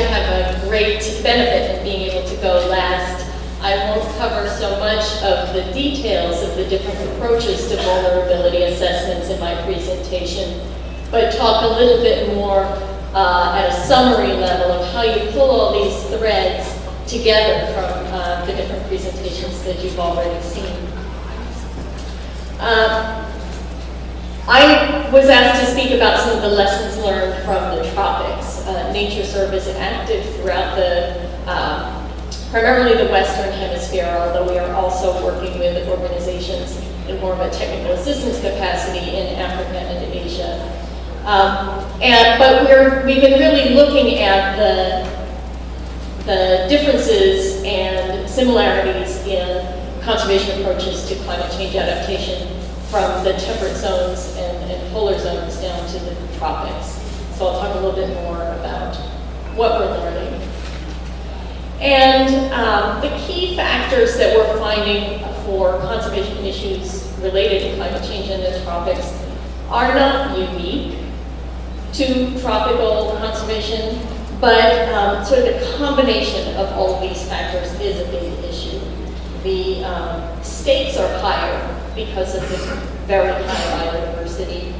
actually have a great benefit in being able to go last. I won't cover so much of the details of the different approaches to vulnerability assessments in my presentation, but talk a little bit more at a summary level of how you pull all these threads together from the different presentations that you've already seen. I was asked to speak about some of the lessons learned from the tropics. NatureServe is active throughout primarily the Western Hemisphere, although we are also working with organizations in more of a technical assistance capacity in Africa and Asia. But we've been really looking at the differences and similarities in conservation approaches to climate change adaptation from the temperate zones and polar zones down to the tropics. So I'll talk a little bit more about what we're learning. And the key factors that we're finding for conservation issues related to climate change in the tropics are not unique to tropical conservation, but sort of the combination of all of these factors is a big issue. The stakes are higher because of the very high biodiversity.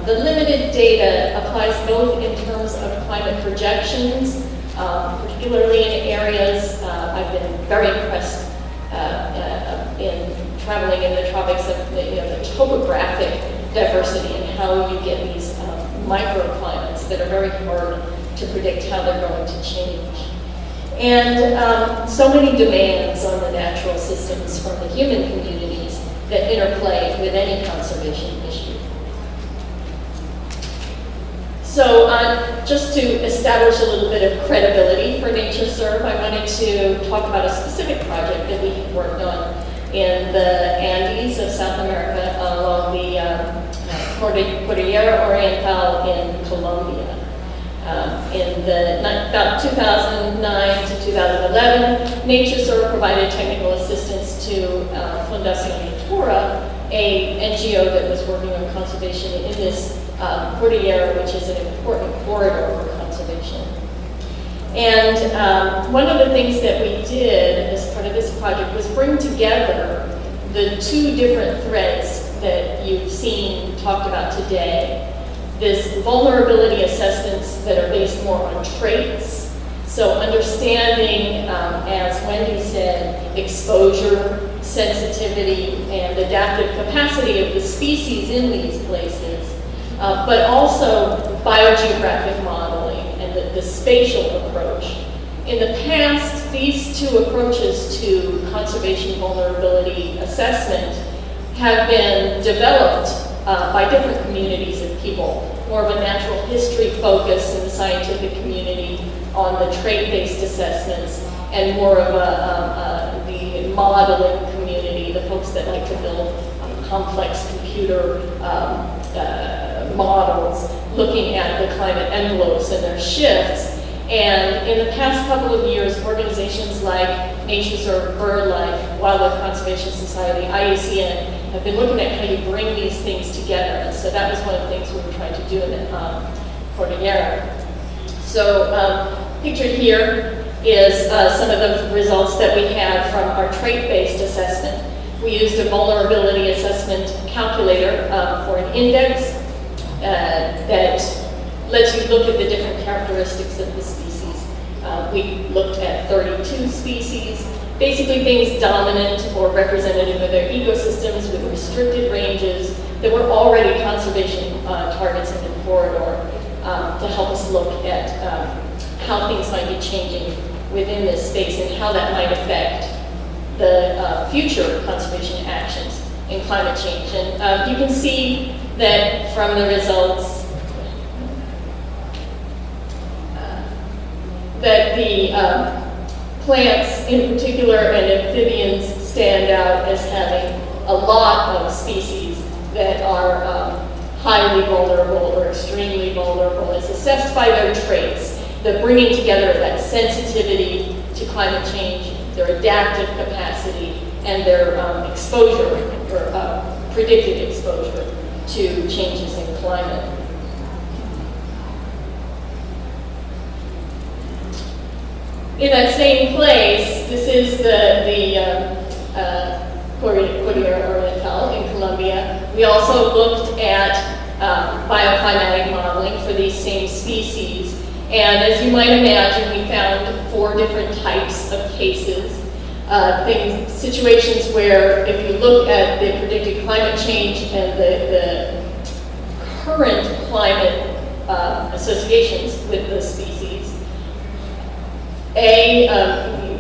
The limited data applies both in terms of climate projections, particularly in areas, I've been very impressed in traveling in the tropics of the topographic diversity and how you get these microclimates that are very hard to predict how they're going to change. And so many demands on the natural systems from the human communities that interplay with any conservation issue. So just to establish a little bit of credibility for NatureServe, I wanted to talk about a specific project that we have worked on in the Andes of South America along the Cordillera Oriental in Colombia. In about 2009 to 2011, NatureServe provided technical assistance to Fundación Natura, a NGO that was working on conservation in this Cordillera, which is an important corridor for conservation. And one of the things that we did as part of this project was bring together the two different threads that you've seen talked about today. This vulnerability assessments that are based more on traits. So understanding, as Wendy said, exposure, sensitivity, and adaptive capacity of the species in these places, but also biogeographic modeling and the spatial approach. In the past, these two approaches to conservation vulnerability assessment have been developed by different communities of people, more of a natural history focus in the scientific community on the trait-based assessments, and more of the modeling community, the folks that like to build complex computer models, looking at the climate envelopes and their shifts. And in the past couple of years, organizations like NatureServe, BirdLife, Wildlife Conservation Society, IUCN, have been looking at how you bring these things together. And so that was one of the things we were trying to do in the Cordillera. So pictured here is some of the results that we had from our trait-based assessment. We used a vulnerability assessment calculator for an index that lets you look at the different characteristics of the species. We looked at 32 species, basically things dominant or representative of their ecosystems with restricted ranges that were already conservation targets in the corridor to help us look at how things might be changing within this space and how that might affect the future conservation actions in climate change. And you can see that from the results that the plants in particular and amphibians stand out as having a lot of species that are highly vulnerable or extremely vulnerable. It's assessed by their traits. The bringing together that sensitivity to climate change, their adaptive capacity, and their exposure, or predicted exposure to changes in climate. In that same place, this is the Cordillera Oriental in Colombia. We also looked at bioclimatic modeling for these same species. And as you might imagine, we found 4 different types of cases. Situations where if you look at the predicted climate change and the current climate associations with the species,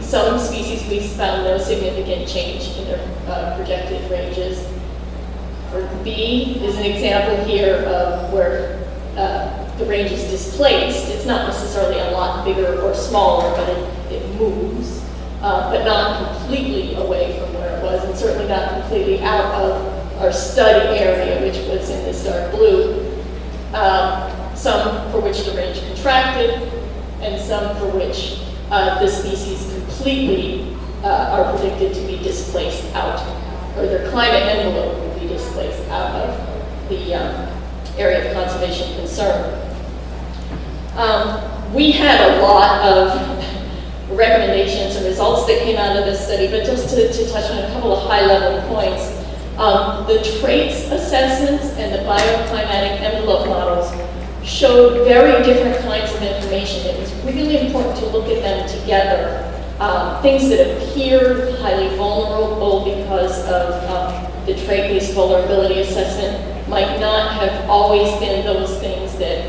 some species we found no significant change in their projected ranges. Or B is an example here of where the range is displaced. It's not necessarily a lot bigger or smaller, but it moves, but not completely away from where it was, and certainly not completely out of our study area, which was in this dark blue. Some for which the range contracted, and some for which the species completely are predicted to be displaced out, or their climate envelope will be displaced out of the area of conservation concern. We had a lot of recommendations and results that came out of this study, but just to touch on a couple of high-level points, the traits assessments and the bioclimatic envelope models showed very different kinds of information. It was really important to look at them together. Things that appeared highly vulnerable because of the trait-based vulnerability assessment might not have always been those things that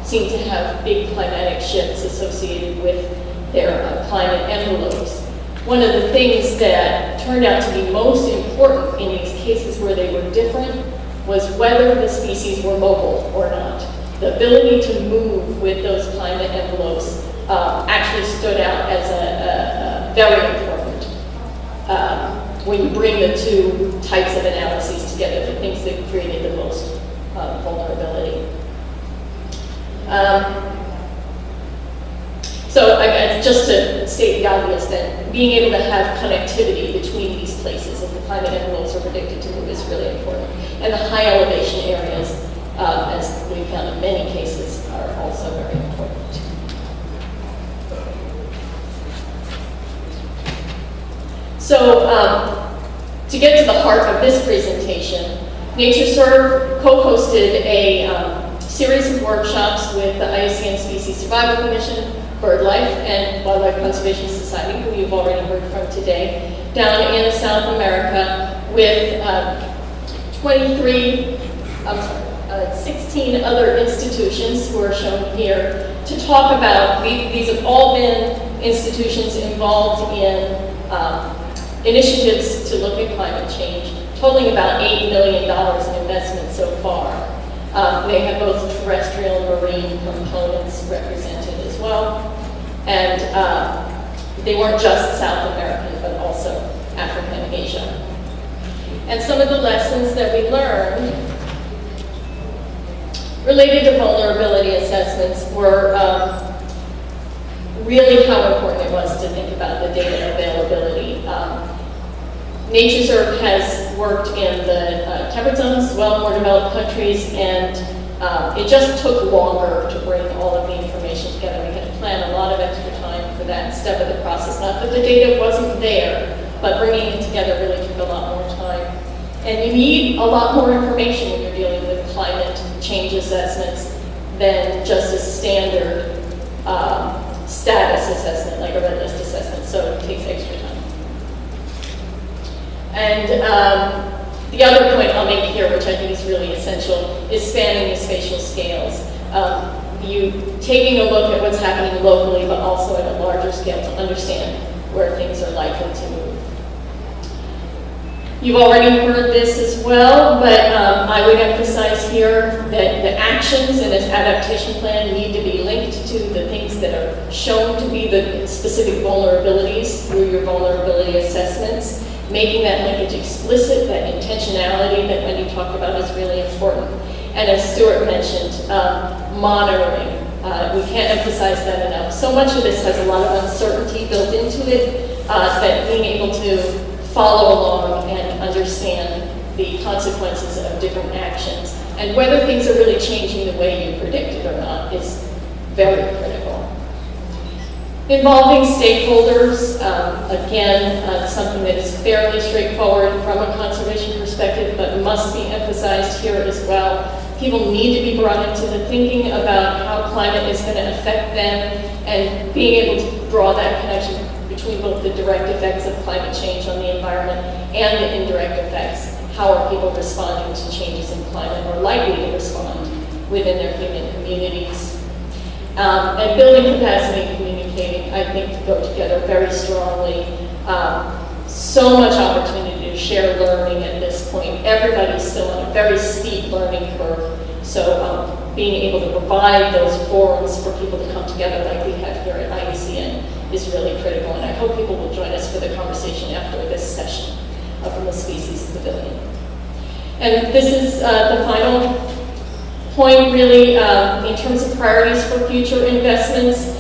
seem to have big climatic shifts associated with their climate envelopes. One of the things that turned out to be most important in these cases where they were different was whether the species were mobile or not. The ability to move with those climate envelopes actually stood out as a very important when you bring the 2 types of analyses together, the things that created the most vulnerability. So just to state the obvious, that being able to have connectivity between these places and the climate envelopes are predicted to move is really important. And the high elevation areas, as we found in many cases, are also very important. So to get to the heart of this presentation, NatureServe co-hosted a series of workshops with the IUCN Species Survival Commission, BirdLife, and Wildlife Conservation Society, who you've already heard from today, down in South America with 16 other institutions who are shown here to talk about, these have all been institutions involved in initiatives to look at climate change, totaling about $8 million in investment so far. They have both terrestrial and marine components represented as well. And they weren't just South American, but also Africa and Asia. And some of the lessons that we learned related to vulnerability assessments were really how important it was to think about the data availability. NatureServe has worked in the temperate zones as well, more developed countries, and it just took longer to bring all of the information together. We had to plan a lot of extra time for that step of the process. Not that the data wasn't there, but bringing it together really took a lot more time. And you need a lot more information when you're dealing with climate change assessments than just a standard status assessment, like a red list assessment, so it takes extra time. And the other point I'll make here, which I think is really essential, is spanning the spatial scales. You taking a look at what's happening locally, but also at a larger scale to understand where things are likely to move. You've already heard this as well, but I would emphasize here that the actions in this adaptation plan need to be linked to the things that are shown to be the specific vulnerabilities through your vulnerability assessments. Making that linkage explicit, that intentionality that Wendy talked about is really important. And as Stuart mentioned, monitoring. We can't emphasize that enough. So much of this has a lot of uncertainty built into it, that being able to follow along and understand the consequences of different actions and whether things are really changing the way you predicted or not is very critical. Involving stakeholders, again, something that is fairly straightforward from a conservation perspective, but must be emphasized here as well. People need to be brought into the thinking about how climate is going to affect them, and being able to draw that connection between both the direct effects of climate change on the environment and the indirect effects. How are people responding to changes in climate, or likely to respond within their human communities? And building capacity and communicating, I think, to go together very strongly. So much opportunity to share learning at this point. Everybody's still on a very steep learning curve. So being able to provide those forums for people to come together like we have here at IUCN is really critical. And I hope people will join us for the conversation after this session from the Species Pavilion. And this is the final point, really, in terms of priorities for future investments.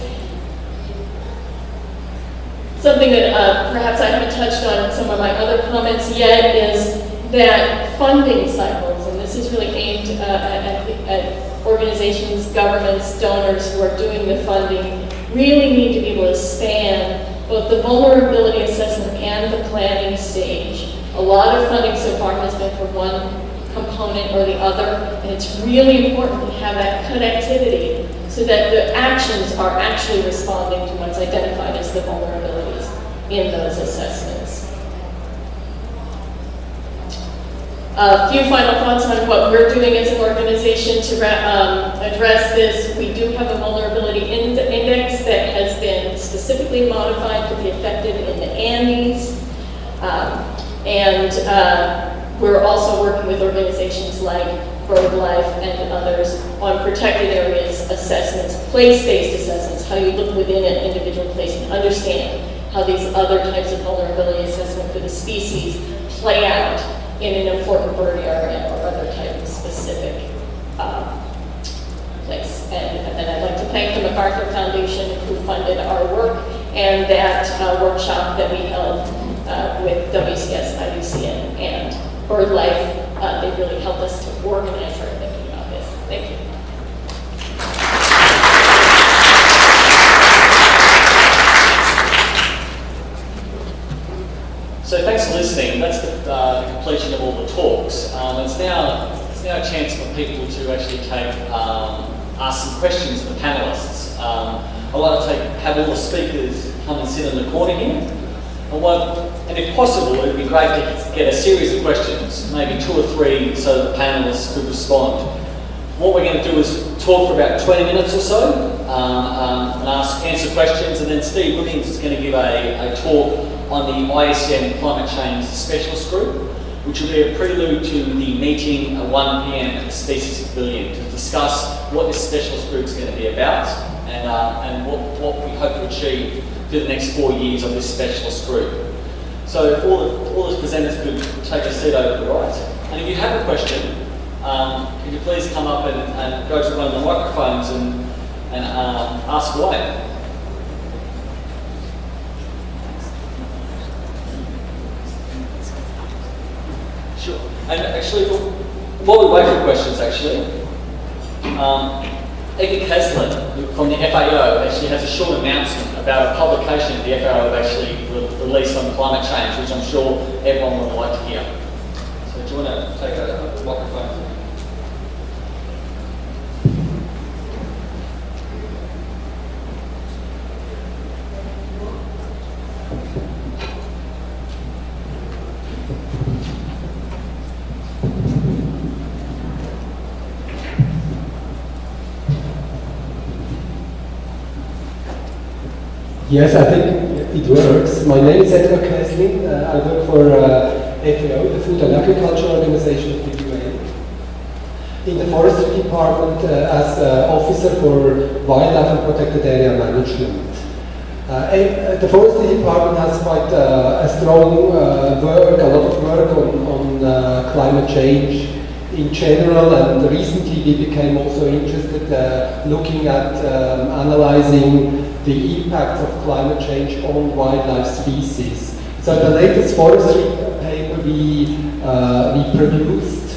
Something that perhaps I haven't touched on in some of my other comments yet is that funding cycles, and this is really aimed at organizations, governments, donors who are doing the funding, really need to be able to span both the vulnerability assessment and the planning stage. A lot of funding so far has been for one component or the other, and it's really important to have that connectivity so that the actions are actually responding to what's identified as the vulnerabilities in those assessments. A few final thoughts on what we're doing as an organization to address this. We do have a vulnerability index that has been specifically modified to be effective in the Andes. We're also working with organizations like BirdLife and others on protected areas assessments, place-based assessments, how you look within an individual place and understand how these other types of vulnerability assessment for the species play out in an important bird area or other type of specific place. And then I'd like to thank the MacArthur Foundation who funded our work and that workshop that we held with WCS, IUCN, and BirdLife. They really helped us to organize our thinking about this. Thank you. So thanks for listening. That's the completion of all the talks. It's now a chance for people to actually ask some questions of the panelists. I'd like to have all the speakers come and sit in the corner here. And if possible, it would be great to get a series of questions, maybe 2 or 3, so that the panelists could respond. What we're going to do is talk for about 20 minutes or so, and answer questions, and then Steve Williams is going to give a talk on the IUCN Climate Change Specialist Group, which will be a prelude to the meeting at 1 p.m. at the Species Pavilion to discuss what this specialist group is going to be about and what we hope to achieve for the next 4 years of this specialist group. So if all the presenters could take a seat over to the right. And if you have a question, could you please come up and go to one of the microphones and ask away. Sure. And actually, while we wait for questions, Eggy Keslin from the FAO actually has a short announcement about a publication the FAO have actually released on climate change, which I'm sure everyone would like to hear. So do you want to take a microphone? Yes, I think it works. My name is Edgar Keslin. I work for FAO, the Food and Agriculture Organization of the UN, in the Forestry Department as Officer for Wildlife and Protected Area Management. The Forestry Department has quite a strong a lot of work on climate change in general, and recently we became also interested looking at analyzing the impact of climate change on wildlife species. So the latest forestry paper we produced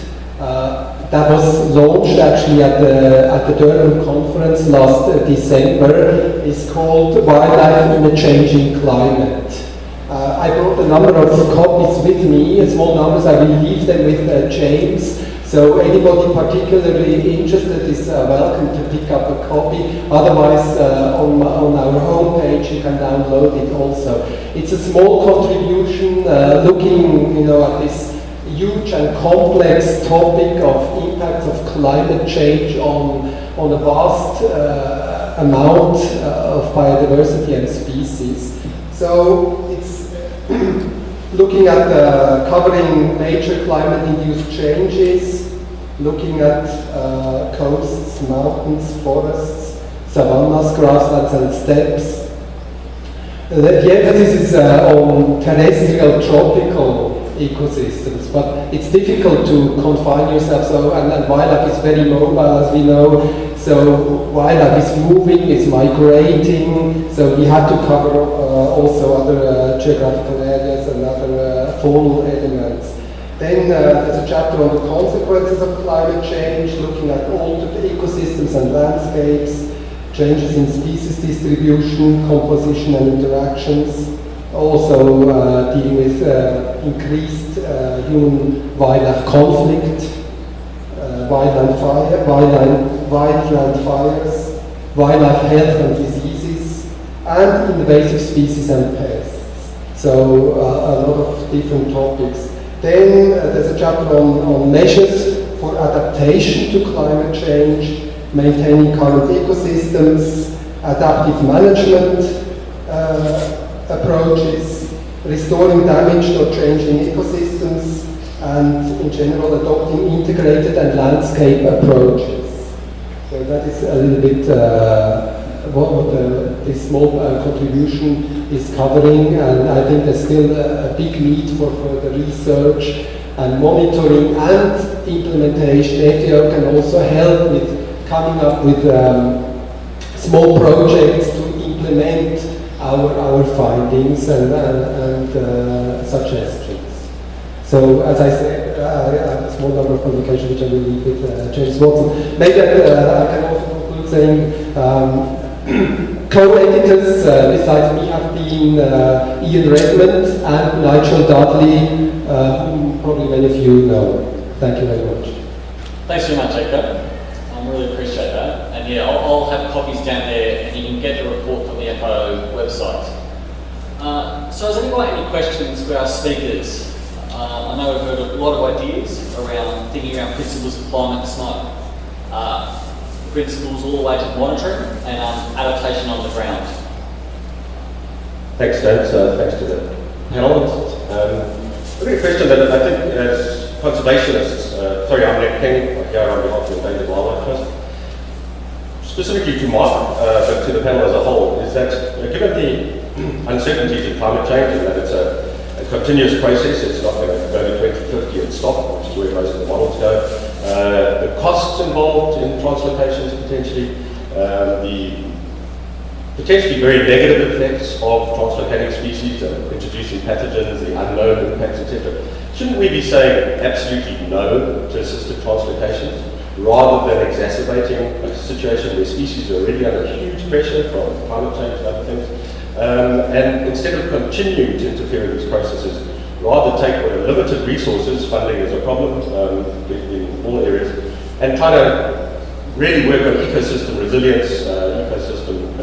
that was launched actually at the Durban conference last December, is called Wildlife in a Changing Climate. I brought a number of copies with me, small numbers. I will leave them with James. So anybody particularly interested is welcome to pick up a copy. Otherwise, on our homepage you can download it also. It's a small contribution looking, at this huge and complex topic of impacts of climate change on a vast amount of biodiversity and species. So it's looking at covering major climate-induced changes, looking at coasts, mountains, forests, savannas, grasslands and steppes. The emphasis is on terrestrial tropical ecosystems, but it's difficult to confine yourself. So, and wildlife is very mobile, as we know. So wildlife is moving, is migrating. So we have to cover also other geographical areas and other faunal elements. Then there's a chapter on the consequences of climate change, looking at altered ecosystems and landscapes, changes in species distribution, composition and interactions. Also dealing with increased human-wildlife conflict, wildland fires, wildlife health and diseases, and invasive species and pests. So a lot of different topics. Then there's a chapter on measures for adaptation to climate change, maintaining current ecosystems, adaptive management approaches, restoring damaged or changing ecosystems, and in general adopting integrated and landscape approaches. So that is a little bit what this small contribution is covering, and I think there's still a big need for further research and monitoring and implementation. FAO can also help with coming up with small projects to implement our findings and suggestions. So, as I said, I have a small number of publications which I will leave with James Watson. Maybe I can also conclude saying co-editors besides me have been Ian Redmond and Nigel Dudley, whom probably many of you know. Thank you very much. Thanks very much, Eko. I really appreciate that. And yeah, I'll have copies down there, and you can get the report from the FAO website. So has anyone any questions for our speakers? I know we've heard a lot of ideas around thinking around principles of climate smart, principles all the way to monitoring and adaptation on the ground. Thanks, James. Thanks to the panelists. I've got a question that I think as conservationists, I'm Nick King, here on behalf of the Endangered Wildlife Trust, specifically to Mark, but to the panel as a whole, is that given the uncertainties of climate change and that it's a continuous process, it's not going to go to 2050 and stop, which is where most of the models go. The costs involved in translocations potentially, the potentially very negative effects of translocating species and introducing pathogens, the unknown impacts, etc. Shouldn't we be saying absolutely no to assisted translocations rather than exacerbating a situation where species are already under huge pressure from climate change and other things? And instead of continuing to interfere in these processes, rather take what are limited resources, funding is a problem in all areas, and try to really work on ecosystem resilience, ecosystem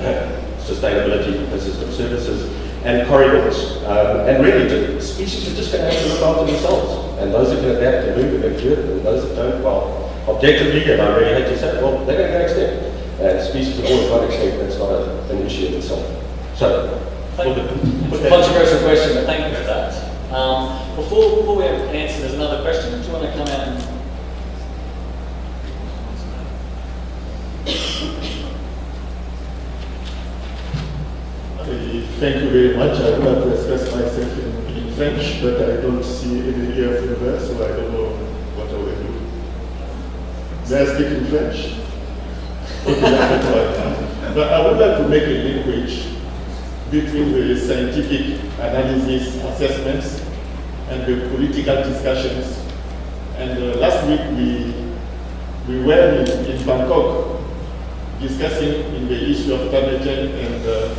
sustainability, ecosystem services, and corridors. And really, species are just going to have to look after themselves. And those that can adapt and move and do it, and those that don't, well, objectively, and I really hate to say it, well, they're going to go extinct. And species have always gone extinct, that's not an issue in itself. So, it's a controversial question, but thank you for that. Before we have an answer, there's another question. Do you want to come out and... Thank you very much. I would like to express myself in French, but I don't see any ear from there, so I don't know what I will do. May I speak in French? Okay, but I would like to make a linkage between the scientific analysis, assessments, and the political discussions. And last week we we were in Bangkok discussing in the issue of climate change and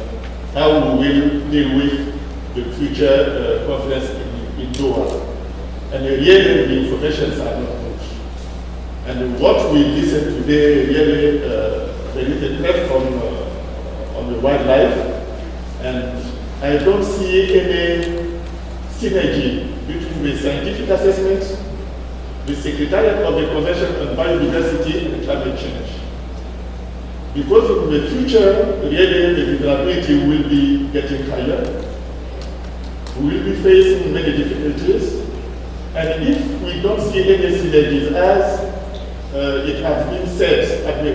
how we will deal with the future conference in Doha. And really the information are not good. And what we listen today really there is a threat on the wildlife, and I don't see any synergy between the scientific assessment, the Secretariat of the Convention on Biodiversity and climate change. Because in the future, really the vulnerability will be getting higher. We will be facing many difficulties. And if we don't see any synergies, as it has been said at the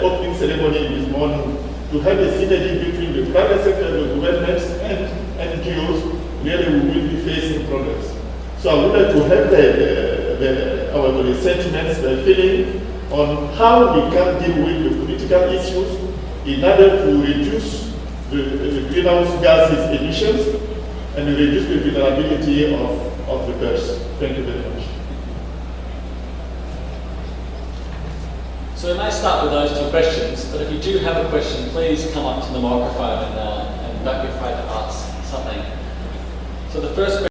opening ceremony this morning, to have a synergy between the private sector, the government, and NGOs, really we will be facing problems. So I would like to have our sentiments, the feeling on how we can deal with the political issues in order to reduce the greenhouse gases emissions and reduce the vulnerability of the birds. Thank you very much. So we may start with those two questions, but if you do have a question, please come up to the microphone and don't be afraid to ask something. So the first question